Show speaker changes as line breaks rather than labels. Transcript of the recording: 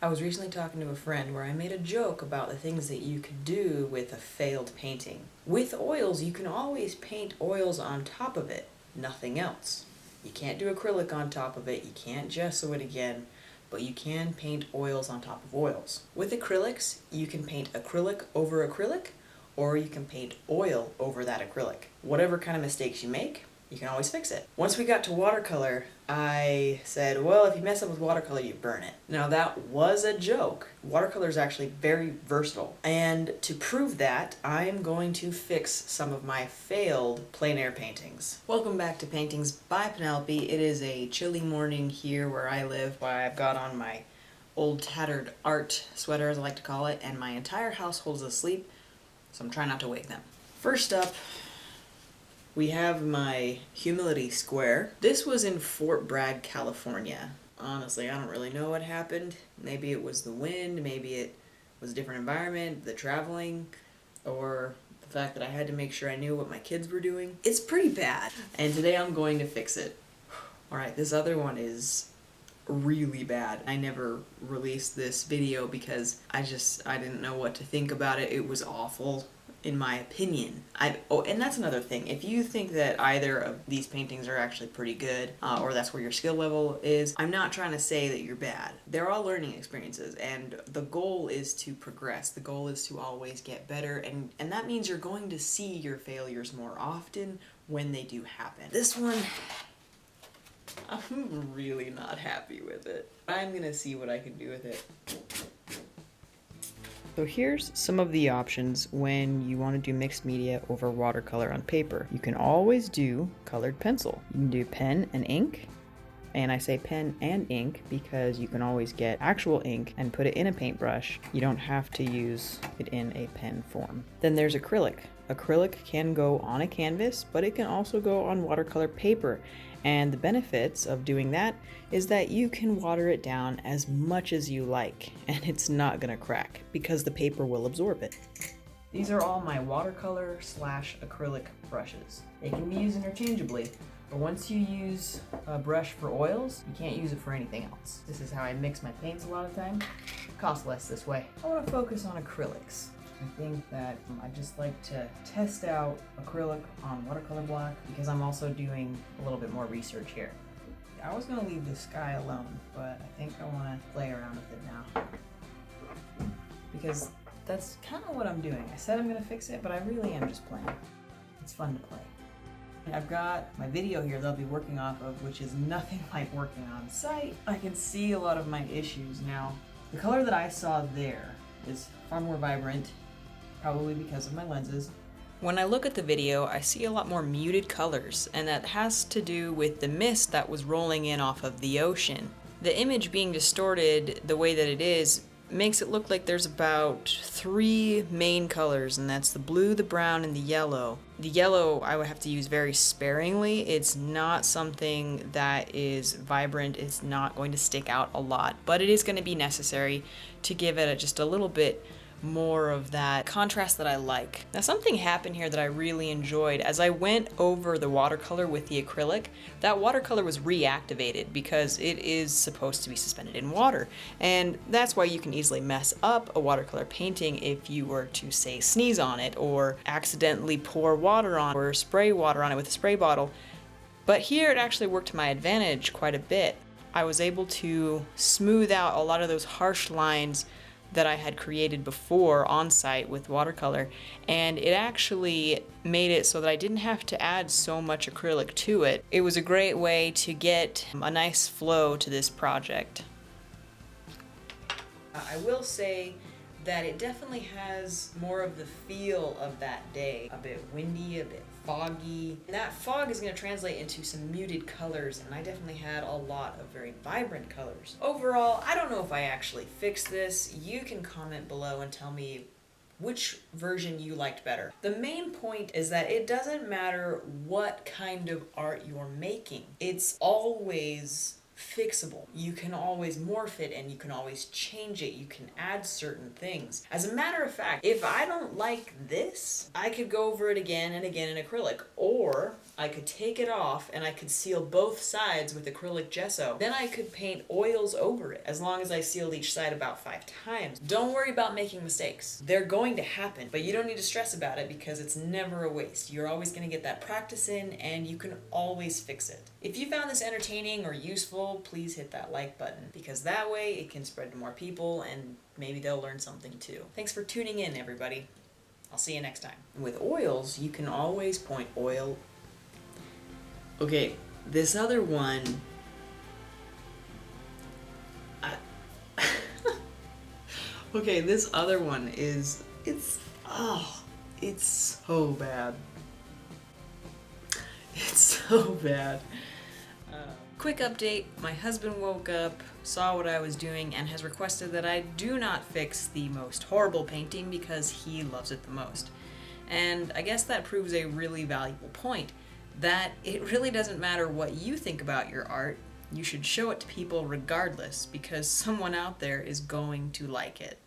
I was recently talking to a friend where I made a joke about the things that you could do with a failed painting. With oils, you can always paint oils on top of it, nothing else. You can't do acrylic on top of it, you can't gesso it again, but you can paint oils on top of oils. With acrylics, you can paint acrylic over acrylic, or you can paint oil over that acrylic. Whatever kind of mistakes you make, you can always fix it. Once we got to watercolor, I said, well, if you mess up with watercolor, you burn it. Now that was a joke. Watercolor is actually very versatile. And to prove that, I'm going to fix some of my failed plein air paintings. Welcome back to Paintings by Penelope. It is a chilly morning here where I live. I've got on my old tattered art sweater, as I like to call it, and my entire household is asleep, so I'm trying not to wake them. First up, we have my humility square. This was in Fort Bragg, California. Honestly, I don't really know what happened. Maybe it was the wind, maybe it was a different environment, the traveling, or the fact that I had to make sure I knew what my kids were doing. It's pretty bad, and today I'm going to fix it. Alright, this other one is really bad. I never released this video because I didn't know what to think about it. It was awful, in my opinion. And that's another thing. If you think that either of these paintings are actually pretty good, or that's where your skill level is, I'm not trying to say that you're bad. They're all learning experiences, and the goal is to progress. The goal is to always get better, and that means you're going to see your failures more often when they do happen. This one, I'm really not happy with it. I'm gonna see what I can do with it. So here's some of the options when you want to do mixed media over watercolor on paper. You can always do colored pencil. You can do pen and ink. And I say pen and ink because you can always get actual ink and put it in a paintbrush. You don't have to use it in a pen form. Then there's acrylic. Acrylic can go on a canvas, but it can also go on watercolor paper. And the benefits of doing that is that you can water it down as much as you like, and it's not gonna crack because the paper will absorb it. These are all my watercolor / acrylic brushes. They can be used interchangeably, but once you use a brush for oils, you can't use it for anything else. This is how I mix my paints a lot of the time. It costs less this way. I want to focus on acrylics. I think that I just like to test out acrylic on watercolor block because I'm also doing a little bit more research here. I was going to leave the sky alone, but I think I want to play around with it now. Because that's kind of what I'm doing. I said I'm going to fix it, but I really am just playing. It's fun to play. I've got my video here that I'll be working off of, which is nothing like working on site. I can see a lot of my issues now. The color that I saw there is far more vibrant, probably because of my lenses. When I look at the video, I see a lot more muted colors, and that has to do with the mist that was rolling in off of the ocean. The image being distorted the way that it is makes it look like there's about 3 main colors, and that's the blue, the brown, and the yellow. The yellow I would have to use very sparingly. It's not something that is vibrant. It's not going to stick out a lot, but it is going to be necessary to give it just a little bit more of that contrast that I like. Now something happened here that I really enjoyed. As I went over the watercolor with the acrylic, that watercolor was reactivated because it is supposed to be suspended in water. And that's why you can easily mess up a watercolor painting if you were to, say, sneeze on it or accidentally pour water on or spray water on it with a spray bottle. But here it actually worked to my advantage quite a bit. I was able to smooth out a lot of those harsh lines that I had created before on site with watercolor, and it actually made it so that I didn't have to add so much acrylic to it. It was a great way to get a nice flow to this project. I will say that it definitely has more of the feel of that day. A bit windy, a bit foggy. And that fog is going to translate into some muted colors, and I definitely had a lot of very vibrant colors. Overall, I don't know if I actually fixed this. You can comment below and tell me which version you liked better. The main point is that it doesn't matter what kind of art you're making. It's always fixable. You can always morph it and you can always change it. You can add certain things. As a matter of fact, if I don't like this, I could go over it again and again in acrylic, or I could take it off and I could seal both sides with acrylic gesso. Then I could paint oils over it, as long as I sealed each side about 5 times. Don't worry about making mistakes. They're going to happen, but you don't need to stress about it because it's never a waste. You're always going to get that practice in and you can always fix it. If you found this entertaining or useful, please hit that like button, because that way it can spread to more people and maybe they'll learn something too. Thanks for tuning in, everybody. I'll see you next time. With oils, you can always point oil. Okay, this other one, okay, this other one is, it's so bad. It's so bad. Quick update, my husband woke up, saw what I was doing, and has requested that I do not fix the most horrible painting because he loves it the most. And I guess that proves a really valuable point, that it really doesn't matter what you think about your art, you should show it to people regardless, because someone out there is going to like it.